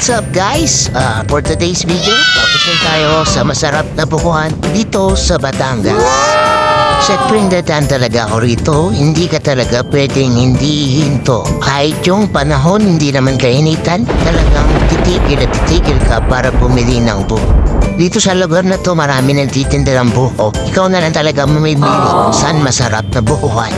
What's up guys? For today's video, papasyal tayo sa masarap na bukuhan dito sa Batangas. Siyempre dadaan talaga ako rito, hindi ka talaga pwedeng hindi hinto. Kahit yung panahon hindi naman kainitan, talagang titigil at titigil ka para bumili ng buko. Dito sa lugar na to marami nagtitinda ng buko. Ikaw na lang talaga mamimili kung saan masarap na bukuhan.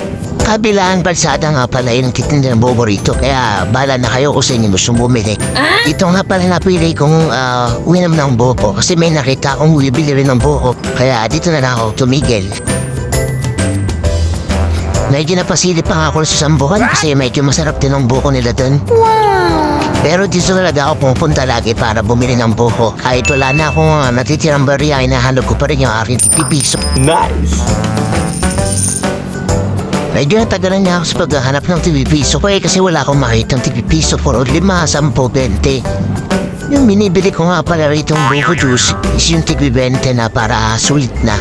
Kabilang balsada nga pala yung titinda ng buko rito. Kaya bala na kayo kung sa inyo gusto bumili. Ito nga pala napili kong uwinom ng buko. Kasi may nakita akong bibili rin ng buko. Kaya dito na lang ako tumigil. Medyo napasilip pa nga ako sa sambukan kasi medyo masarap din ang buko nila dun. Pero dito talaga ako pumunta lagi para bumili ng buko. Kahit wala na akong natitirang barya, hinahanap ko pa rin yung aking tipipiso. Nice! Medyo natagalan niya ako sa paghahanap ng tipipiso ko kasi wala akong makita ng tipipiso for 5, 10, 20. Yung binibili ko nga pala rito ng buko juice is yung tig-20 na para sulit na.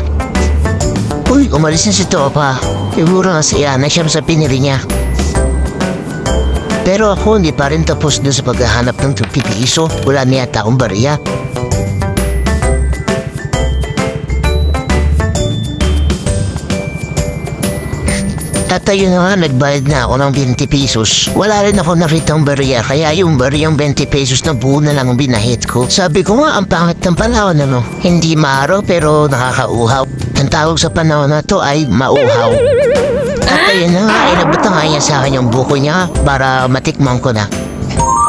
Uy, umalis na si Topa. Siguro nga siya na siya sa pinili niya. Pero ako hindi pa rin tapos doon sa paghahanap ng tipipiso. Wala niya taong barya. Tatayo na nga, nagbayad na ako ng 20 pesos. Wala rin ako nakitang barya, kaya yung baryang 20 pesos na buo na lang ang binahit ko. Sabi ko nga, ang pangit ng panahon ano. Hindi maaraw pero nakakauhaw. Ang tawag sa panahon na to ay mauhaw. At ayun na nga, inabot na niya sa akin yung buko niya para matikman ko na.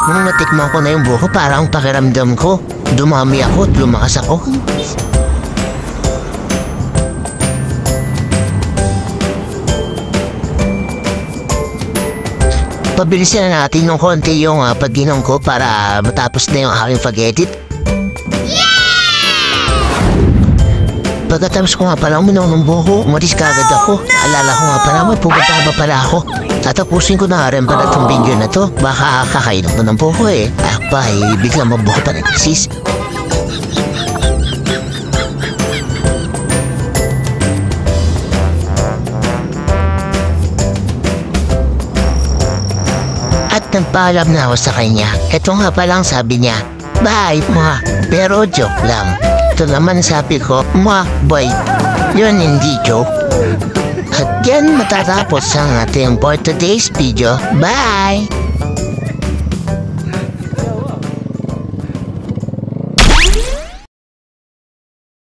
Nung matikman ko na yung buko, parang pakiramdam ko. Dumami ako at lumakas ako. Pabilisin na natin ng konti yung pag-inom ko para matapos na yung aking pag-edit. Pagkatapos ko nga pala uminom ng buko, umalis kagad ako. Alala ko nga pala, may pupunta ba pala ako. Tatapusin ko na rin pala itong video na to. Baka kakainom ko ng buko eh. Biglang mabuko pa rin sis. At nagpaalam na ako sa kanya. Ito nga palang sabi niya, bye ma, pero joke lang. Ito naman sabi ko, ma, boy, yun hindi joke. At yan matatapos ang ating for today's video. Bye!